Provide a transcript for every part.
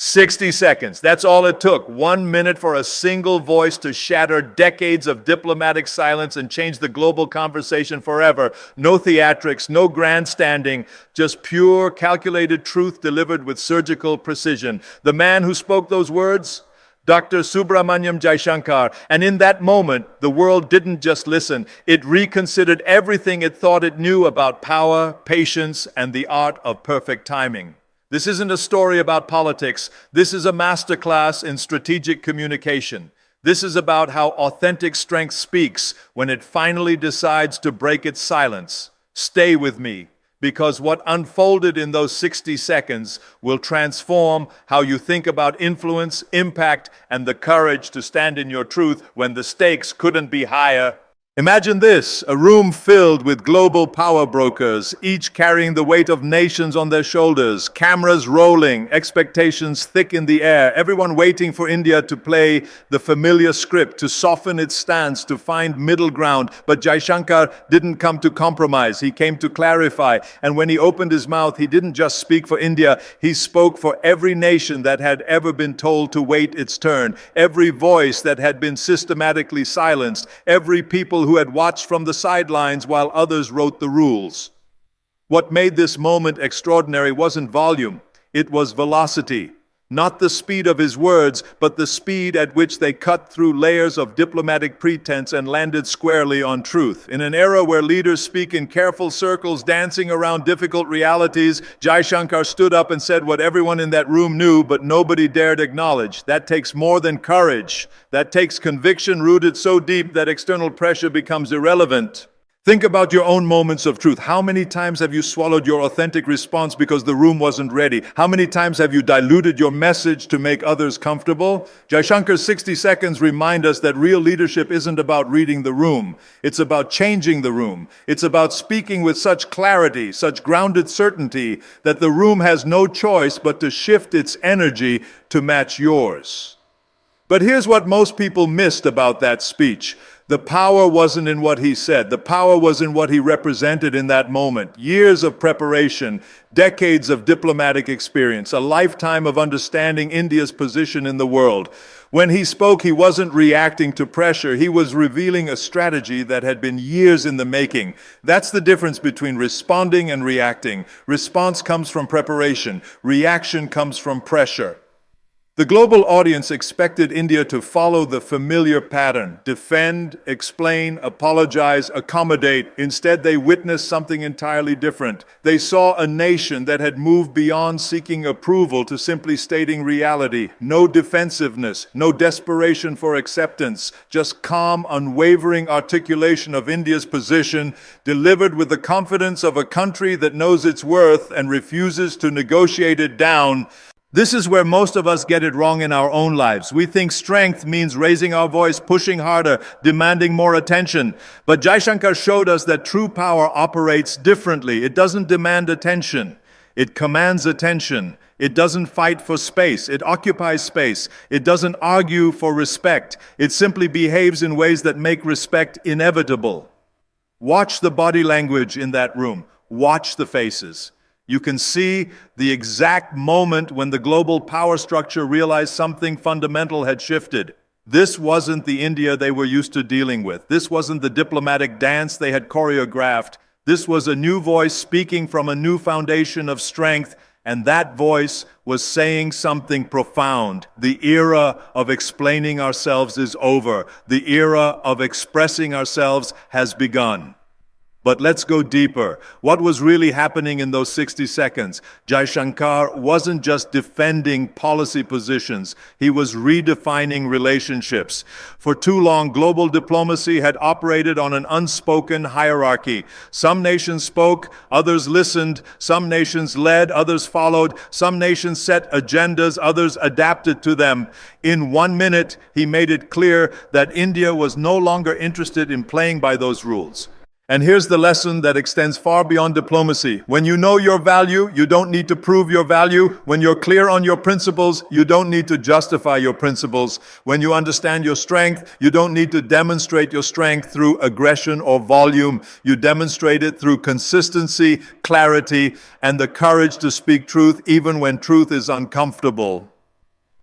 60 seconds. That's all it took. 1 minute for a single voice to shatter decades of diplomatic silence and change the global conversation forever. No theatrics, no grandstanding, just pure, calculated truth delivered with surgical precision. The man who spoke those words? Dr. Subramaniam Jaishankar. And in that moment, the world didn't just listen. It reconsidered everything it thought it knew about power, patience, and the art of perfect timing. This isn't a story about politics. This is a masterclass in strategic communication. This is about how authentic strength speaks when it finally decides to break its silence. Stay with me, because what unfolded in those 60 seconds will transform how you think about influence, impact, and the courage to stand in your truth when the stakes couldn't be higher. Imagine this, a room filled with global power brokers, each carrying the weight of nations on their shoulders, cameras rolling, expectations thick in the air, everyone waiting for India to play the familiar script, to soften its stance, to find middle ground. But Jaishankar didn't come to compromise, he came to clarify. And when he opened his mouth, he didn't just speak for India, he spoke for every nation that had ever been told to wait its turn, every voice that had been systematically silenced, every people who had watched from the sidelines while others wrote the rules. What made this moment extraordinary wasn't volume, it was velocity. Not the speed of his words, but the speed at which they cut through layers of diplomatic pretense and landed squarely on truth. In an era where leaders speak in careful circles, dancing around difficult realities, Jaishankar stood up and said what everyone in that room knew, but nobody dared acknowledge. That takes more than courage. That takes conviction rooted so deep that external pressure becomes irrelevant. Think about your own moments of truth. How many times have you swallowed your authentic response because the room wasn't ready? How many times have you diluted your message to make others comfortable? Jaishankar's 60 seconds remind us that real leadership isn't about reading the room. It's about changing the room. It's about speaking with such clarity, such grounded certainty, that the room has no choice but to shift its energy to match yours. But here's what most people missed about that speech. The power wasn't in what he said. The power was in what he represented in that moment. Years of preparation, decades of diplomatic experience, a lifetime of understanding India's position in the world. When he spoke, he wasn't reacting to pressure. He was revealing a strategy that had been years in the making. That's the difference between responding and reacting. Response comes from preparation. Reaction comes from pressure. The global audience expected India to follow the familiar pattern: defend, explain, apologize, accommodate. Instead, they witnessed something entirely different. They saw a nation that had moved beyond seeking approval to simply stating reality. No defensiveness, no desperation for acceptance, just calm, unwavering articulation of India's position, delivered with the confidence of a country that knows its worth and refuses to negotiate it down. This is where most of us get it wrong in our own lives. We think strength means raising our voice, pushing harder, demanding more attention. But Jaishankar showed us that true power operates differently. It doesn't demand attention. It commands attention. It doesn't fight for space. It occupies space. It doesn't argue for respect. It simply behaves in ways that make respect inevitable. Watch the body language in that room. Watch the faces. You can see the exact moment when the global power structure realized something fundamental had shifted. This wasn't the India they were used to dealing with. This wasn't the diplomatic dance they had choreographed. This was a new voice speaking from a new foundation of strength, and that voice was saying something profound. The era of explaining ourselves is over. The era of expressing ourselves has begun. But let's go deeper. What was really happening in those 60 seconds? Jaishankar wasn't just defending policy positions. He was redefining relationships. For too long, global diplomacy had operated on an unspoken hierarchy. Some nations spoke, others listened. Some nations led, others followed. Some nations set agendas, others adapted to them. In 1 minute, he made it clear that India was no longer interested in playing by those rules. And here's the lesson that extends far beyond diplomacy. When you know your value, you don't need to prove your value. When you're clear on your principles, you don't need to justify your principles. When you understand your strength, you don't need to demonstrate your strength through aggression or volume. You demonstrate it through consistency, clarity, and the courage to speak truth even when truth is uncomfortable.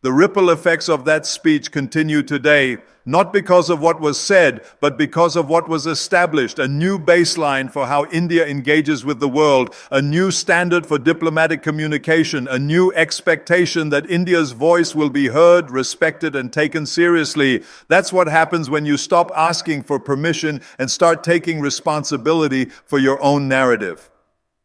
The ripple effects of that speech continue today, not because of what was said, but because of what was established, a new baseline for how India engages with the world, a new standard for diplomatic communication, a new expectation that India's voice will be heard, respected, and taken seriously. That's what happens when you stop asking for permission and start taking responsibility for your own narrative.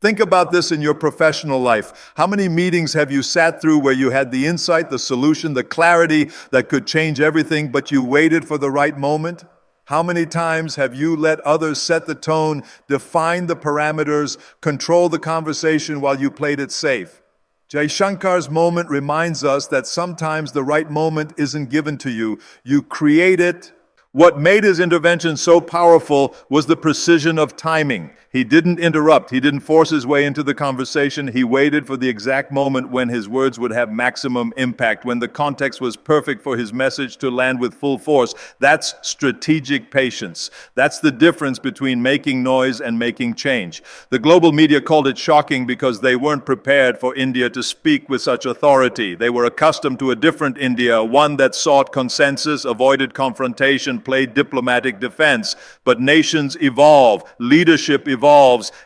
Think about this in your professional life. How many meetings have you sat through where you had the insight, the solution, the clarity that could change everything, but you waited for the right moment? How many times have you let others set the tone, define the parameters, control the conversation while you played it safe? Jaishankar's moment reminds us that sometimes the right moment isn't given to you. You create it. What made his intervention so powerful was the precision of timing. He didn't interrupt. He didn't force his way into the conversation. He waited for the exact moment when his words would have maximum impact, when the context was perfect for his message to land with full force. That's strategic patience. That's the difference between making noise and making change. The global media called it shocking because they weren't prepared for India to speak with such authority. They were accustomed to a different India, one that sought consensus, avoided confrontation, played diplomatic defense. But nations evolve, leadership evolves,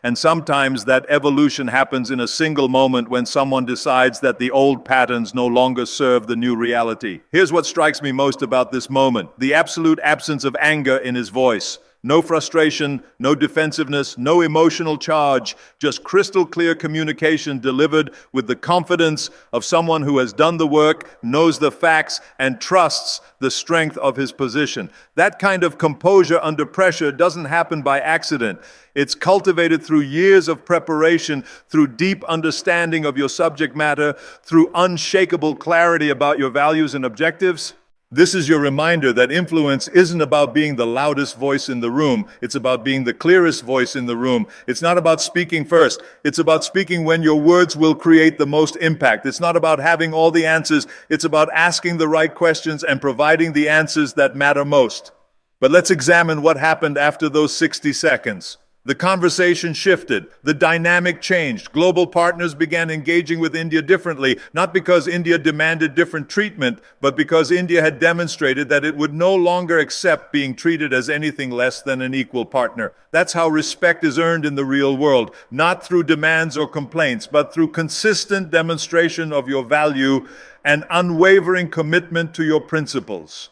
and sometimes that evolution happens in a single moment when someone decides that the old patterns no longer serve the new reality. Here's what strikes me most about this moment: the absolute absence of anger in his voice. No frustration, no defensiveness, no emotional charge, just crystal clear communication delivered with the confidence of someone who has done the work, knows the facts, and trusts the strength of his position. That kind of composure under pressure doesn't happen by accident. It's cultivated through years of preparation, through deep understanding of your subject matter, through unshakable clarity about your values and objectives. This is your reminder that influence isn't about being the loudest voice in the room. It's about being the clearest voice in the room. It's not about speaking first. It's about speaking when your words will create the most impact. It's not about having all the answers. It's about asking the right questions and providing the answers that matter most. But let's examine what happened after those 60 seconds. The conversation shifted. The dynamic changed. Global partners began engaging with India differently, not because India demanded different treatment, but because India had demonstrated that it would no longer accept being treated as anything less than an equal partner. That's how respect is earned in the real world, not through demands or complaints, but through consistent demonstration of your value and unwavering commitment to your principles.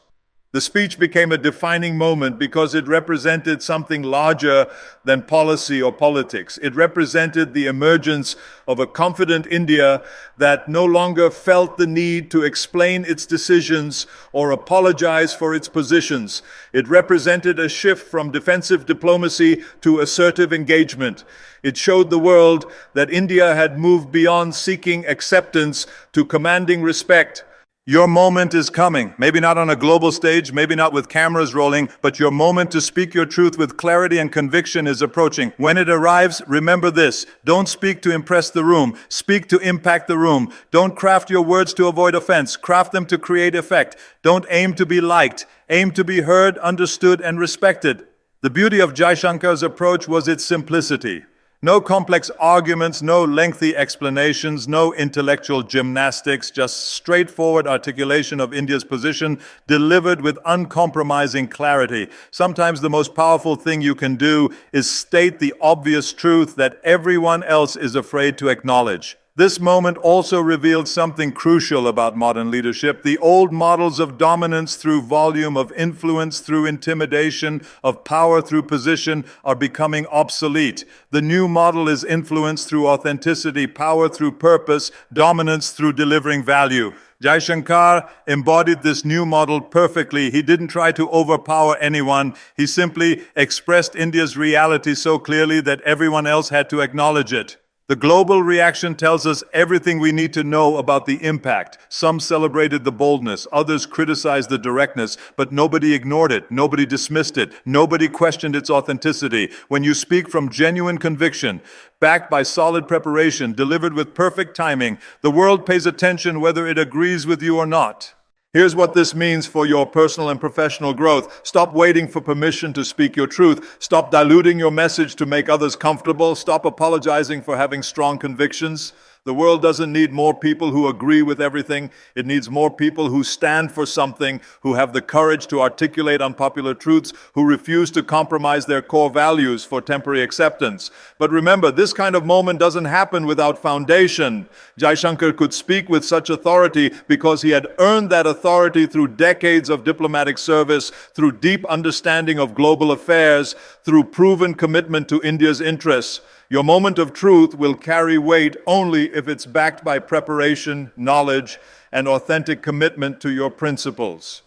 The speech became a defining moment because it represented something larger than policy or politics. It represented the emergence of a confident India that no longer felt the need to explain its decisions or apologize for its positions. It represented a shift from defensive diplomacy to assertive engagement. It showed the world that India had moved beyond seeking acceptance to commanding respect. Your moment is coming. Maybe not on a global stage, maybe not with cameras rolling, but your moment to speak your truth with clarity and conviction is approaching. When it arrives, remember this: don't speak to impress the room, speak to impact the room. Don't craft your words to avoid offense, craft them to create effect. Don't aim to be liked, aim to be heard, understood, and respected. The beauty of Jaishankar's approach was its simplicity. No complex arguments, no lengthy explanations, no intellectual gymnastics, just straightforward articulation of India's position delivered with uncompromising clarity. Sometimes the most powerful thing you can do is state the obvious truth that everyone else is afraid to acknowledge. This moment also revealed something crucial about modern leadership. The old models of dominance through volume, of influence through intimidation, of power through position are becoming obsolete. The new model is influence through authenticity, power through purpose, dominance through delivering value. Jaishankar embodied this new model perfectly. He didn't try to overpower anyone. He simply expressed India's reality so clearly that everyone else had to acknowledge it. The global reaction tells us everything we need to know about the impact. Some celebrated the boldness, others criticized the directness, but nobody ignored it, nobody dismissed it, nobody questioned its authenticity. When you speak from genuine conviction, backed by solid preparation, delivered with perfect timing, the world pays attention whether it agrees with you or not. Here's what this means for your personal and professional growth. Stop waiting for permission to speak your truth. Stop diluting your message to make others comfortable. Stop apologizing for having strong convictions. The world doesn't need more people who agree with everything. It needs more people who stand for something, who have the courage to articulate unpopular truths, who refuse to compromise their core values for temporary acceptance. But remember, this kind of moment doesn't happen without foundation. Jaishankar could speak with such authority because he had earned that authority through decades of diplomatic service, through deep understanding of global affairs, through proven commitment to India's interests. Your moment of truth will carry weight only if it's backed by preparation, knowledge, and authentic commitment to your principles.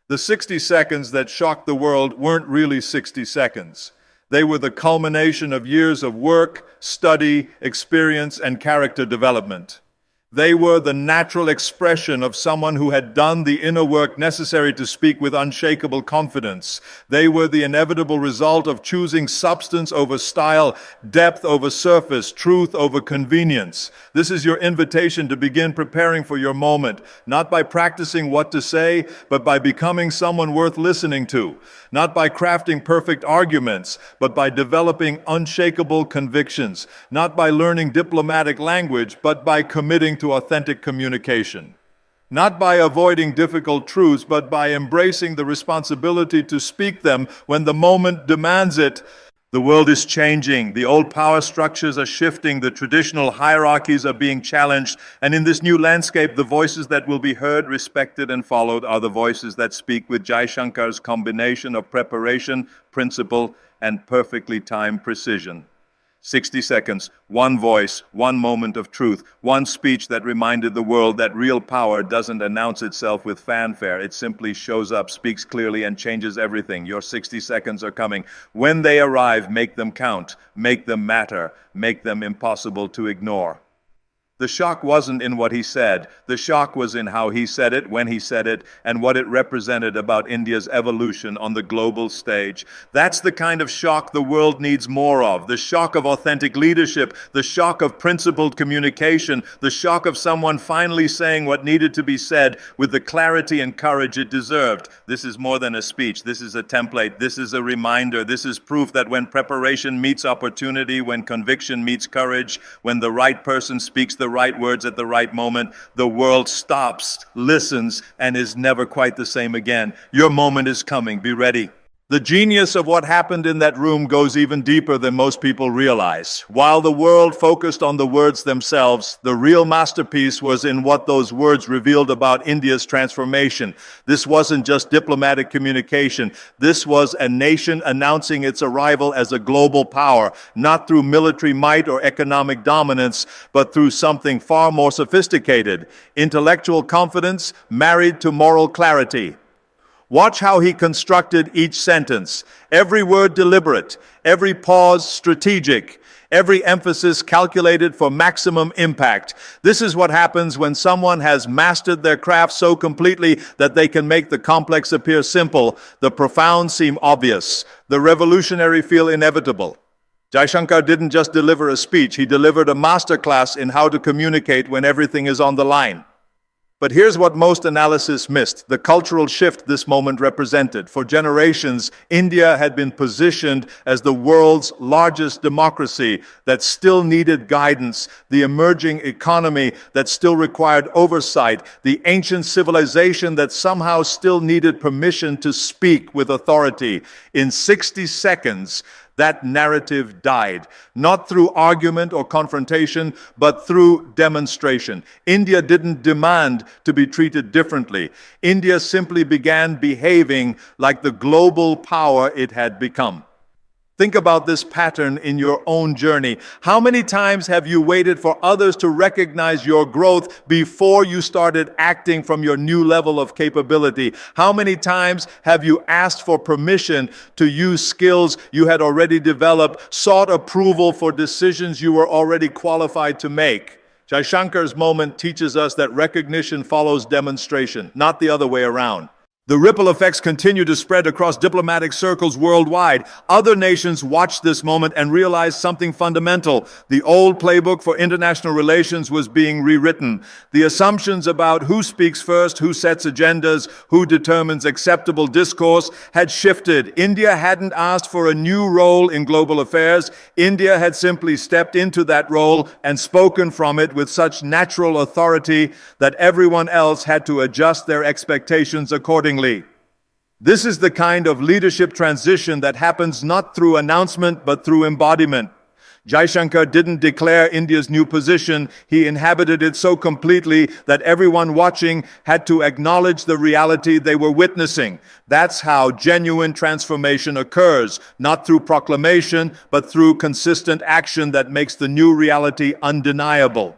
The 60 seconds that shocked the world weren't really 60 seconds. They were the culmination of years of work, study, experience, and character development. They were the natural expression of someone who had done the inner work necessary to speak with unshakable confidence. They were the inevitable result of choosing substance over style, depth over surface, truth over convenience. This is your invitation to begin preparing for your moment, not by practicing what to say, but by becoming someone worth listening to. Not by crafting perfect arguments, but by developing unshakable convictions. Not by learning diplomatic language, but by committing to authentic communication. Not by avoiding difficult truths, but by embracing the responsibility to speak them when the moment demands it. The world is changing. The old power structures are shifting. The traditional hierarchies are being challenged. And in this new landscape, the voices that will be heard, respected, and followed are the voices that speak with Jaishankar's combination of preparation, principle, and perfectly timed precision. 60 seconds, one voice, one moment of truth, one speech that reminded the world that real power doesn't announce itself with fanfare. It simply shows up, speaks clearly, and changes everything. Your 60 seconds are coming. When they arrive, make them count, make them matter, make them impossible to ignore. The shock wasn't in what he said. The shock was in how he said it, when he said it, and what it represented about India's evolution on the global stage. That's the kind of shock the world needs more of. The shock of authentic leadership, the shock of principled communication, the shock of someone finally saying what needed to be said with the clarity and courage it deserved. This is more than a speech. This is a template. This is a reminder. This is proof that when preparation meets opportunity, when conviction meets courage, when the right person speaks the right words at the right moment, the world stops, listens, and is never quite the same again. Your moment is coming. Be ready. The genius of what happened in that room goes even deeper than most people realize. While the world focused on the words themselves, the real masterpiece was in what those words revealed about India's transformation. This wasn't just diplomatic communication. This was a nation announcing its arrival as a global power, not through military might or economic dominance, but through something far more sophisticated: intellectual confidence married to moral clarity. Watch how he constructed each sentence. Every word deliberate, every pause strategic, every emphasis calculated for maximum impact. This is what happens when someone has mastered their craft so completely that they can make the complex appear simple, the profound seem obvious, the revolutionary feel inevitable. Jaishankar didn't just deliver a speech, he delivered a masterclass in how to communicate when everything is on the line. But here's what most analysis missed: the cultural shift this moment represented. For generations, India had been positioned as the world's largest democracy that still needed guidance, the emerging economy that still required oversight, the ancient civilization that somehow still needed permission to speak with authority. In 60 seconds, that narrative died, not through argument or confrontation, but through demonstration. India didn't demand to be treated differently. India simply began behaving like the global power it had become. Think about this pattern in your own journey. How many times have you waited for others to recognize your growth before you started acting from your new level of capability? How many times have you asked for permission to use skills you had already developed, sought approval for decisions you were already qualified to make? Jaishankar's moment teaches us that recognition follows demonstration, not the other way around. The ripple effects continue to spread across diplomatic circles worldwide. Other nations watched this moment and realized something fundamental. The old playbook for international relations was being rewritten. The assumptions about who speaks first, who sets agendas, who determines acceptable discourse had shifted. India hadn't asked for a new role in global affairs. India had simply stepped into that role and spoken from it with such natural authority that everyone else had to adjust their expectations accordingly. This is the kind of leadership transition that happens not through announcement but through embodiment. Jaishankar didn't declare India's new position. He inhabited it so completely that everyone watching had to acknowledge the reality they were witnessing. That's how genuine transformation occurs, not through proclamation, but through consistent action that makes the new reality undeniable.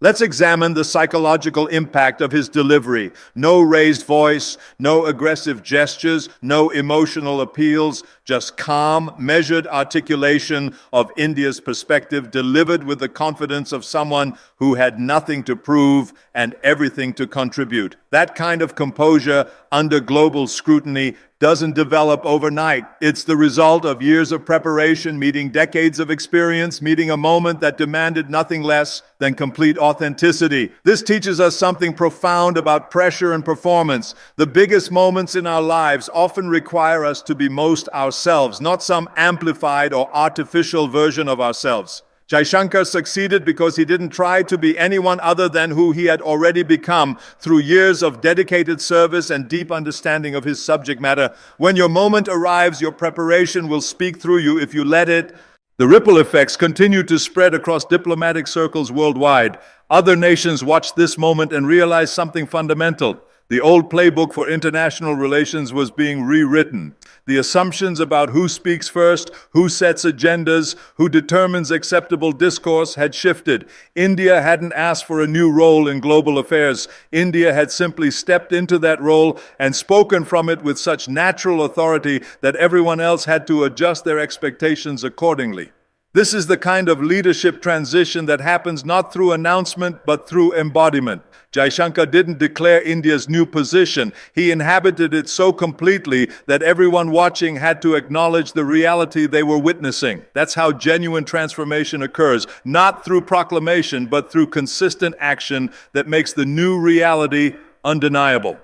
Let's examine the psychological impact of his delivery. No raised voice, no aggressive gestures, no emotional appeals, just calm, measured articulation of India's perspective delivered with the confidence of someone who had nothing to prove and everything to contribute. That kind of composure under global scrutiny doesn't develop overnight. It's the result of years of preparation, meeting decades of experience, meeting a moment that demanded nothing less than complete authenticity. This teaches us something profound about pressure and performance. The biggest moments in our lives often require us to be most ourselves, not some amplified or artificial version of ourselves. Jaishankar succeeded because he didn't try to be anyone other than who he had already become through years of dedicated service and deep understanding of his subject matter. When your moment arrives, your preparation will speak through you if you let it. The ripple effects continue to spread across diplomatic circles worldwide. Other nations watched this moment and realized something fundamental. The old playbook for international relations was being rewritten. The assumptions about who speaks first, who sets agendas, who determines acceptable discourse had shifted. India hadn't asked for a new role in global affairs. India had simply stepped into that role and spoken from it with such natural authority that everyone else had to adjust their expectations accordingly. This is the kind of leadership transition that happens not through announcement but through embodiment. Jaishankar didn't declare India's new position. He inhabited it so completely that everyone watching had to acknowledge the reality they were witnessing. That's how genuine transformation occurs, not through proclamation but through consistent action that makes the new reality undeniable.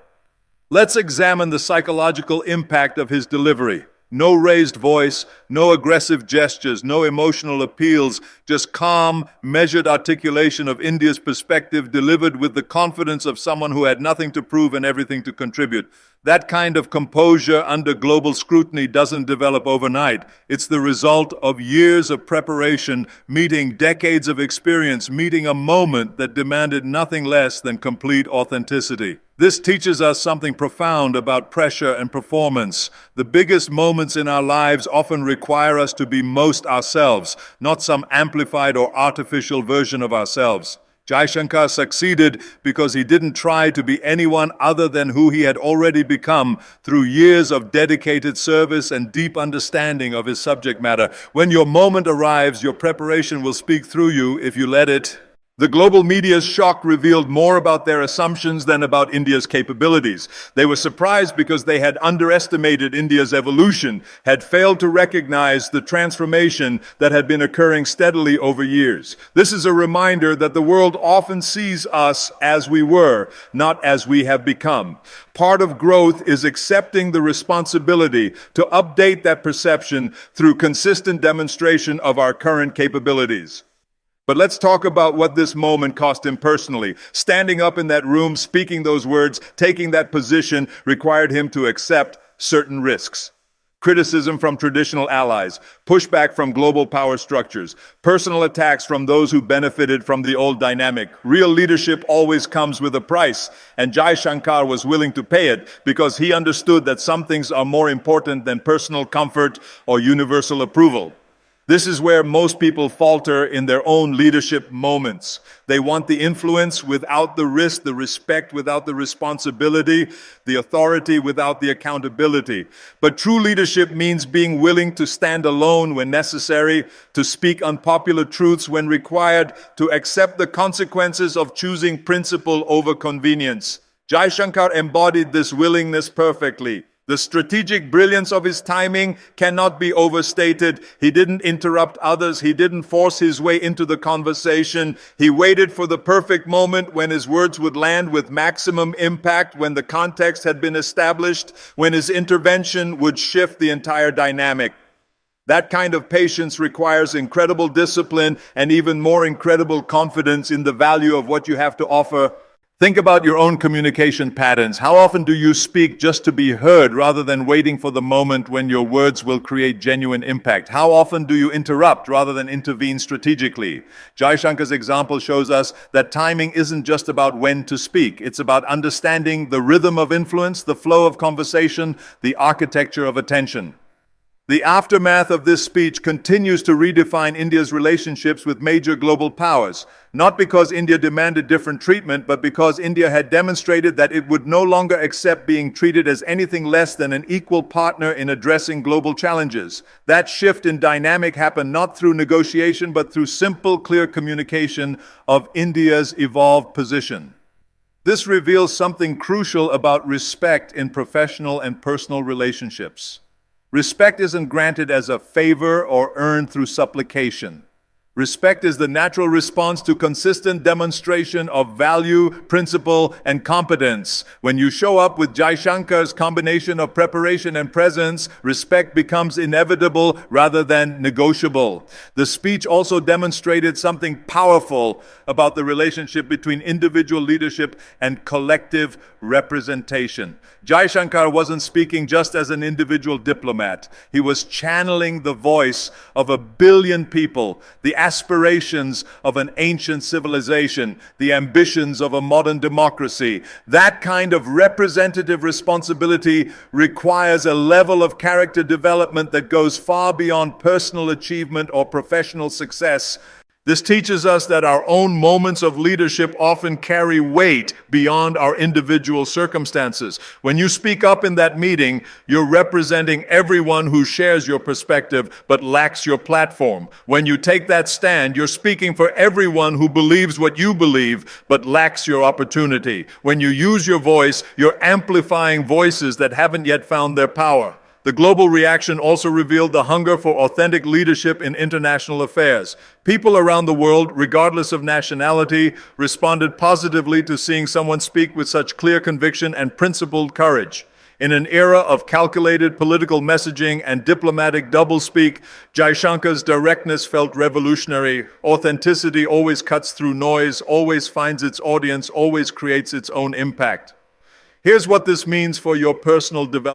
Let's examine the psychological impact of his delivery. No raised voice, no aggressive gestures, no emotional appeals, just calm, measured articulation of India's perspective delivered with the confidence of someone who had nothing to prove and everything to contribute. That kind of composure under global scrutiny doesn't develop overnight. It's the result of years of preparation, meeting decades of experience, meeting a moment that demanded nothing less than complete authenticity. This teaches us something profound about pressure and performance. The biggest moments in our lives often require us to be most ourselves, not some amplified or artificial version of ourselves. Jaishankar succeeded because he didn't try to be anyone other than who he had already become through years of dedicated service and deep understanding of his subject matter. When your moment arrives, your preparation will speak through you if you let it. The global media's shock revealed more about their assumptions than about India's capabilities. They were surprised because they had underestimated India's evolution, had failed to recognize the transformation that had been occurring steadily over years. This is a reminder that the world often sees us as we were, not as we have become. Part of growth is accepting the responsibility to update that perception through consistent demonstration of our current capabilities. But let's talk about what this moment cost him personally. Standing up in that room, speaking those words, taking that position required him to accept certain risks. Criticism from traditional allies, pushback from global power structures, personal attacks from those who benefited from the old dynamic. Real leadership always comes with a price, and Jaishankar was willing to pay it because he understood that some things are more important than personal comfort or universal approval. This is where most people falter in their own leadership moments. They want the influence without the risk, the respect without the responsibility, the authority without the accountability. But true leadership means being willing to stand alone when necessary, to speak unpopular truths when required, to accept the consequences of choosing principle over convenience. Jaishankar embodied this willingness perfectly. The strategic brilliance of his timing cannot be overstated. He didn't interrupt others. He didn't force his way into the conversation. He waited for the perfect moment when his words would land with maximum impact, when the context had been established, when his intervention would shift the entire dynamic. That kind of patience requires incredible discipline and even more incredible confidence in the value of what you have to offer. Think about your own communication patterns. How often do you speak just to be heard rather than waiting for the moment when your words will create genuine impact? How often do you interrupt rather than intervene strategically? Jaishankar's example shows us that timing isn't just about when to speak. It's about understanding the rhythm of influence, the flow of conversation, the architecture of attention. The aftermath of this speech continues to redefine India's relationships with major global powers, not because India demanded different treatment, but because India had demonstrated that it would no longer accept being treated as anything less than an equal partner in addressing global challenges. That shift in dynamic happened not through negotiation, but through simple, clear communication of India's evolved position. This reveals something crucial about respect in professional and personal relationships. Respect isn't granted as a favor or earned through supplication. Respect is the natural response to consistent demonstration of value, principle, and competence. When you show up with Jaishankar's combination of preparation and presence, respect becomes inevitable rather than negotiable. The speech also demonstrated something powerful about the relationship between individual leadership and collective representation. Jaishankar wasn't speaking just as an individual diplomat. He was channeling the voice of 1 billion people, the aspirations of an ancient civilization, the ambitions of a modern democracy. That kind of representative responsibility requires a level of character development that goes far beyond personal achievement or professional success. This teaches us that our own moments of leadership often carry weight beyond our individual circumstances. When you speak up in that meeting, you're representing everyone who shares your perspective but lacks your platform. When you take that stand, you're speaking for everyone who believes what you believe but lacks your opportunity. When you use your voice, you're amplifying voices that haven't yet found their power. The global reaction also revealed the hunger for authentic leadership in international affairs. People around the world, regardless of nationality, responded positively to seeing someone speak with such clear conviction and principled courage. In an era of calculated political messaging and diplomatic doublespeak, Jaishankar's directness felt revolutionary. Authenticity always cuts through noise, always finds its audience, always creates its own impact. Here's what this means for your personal development.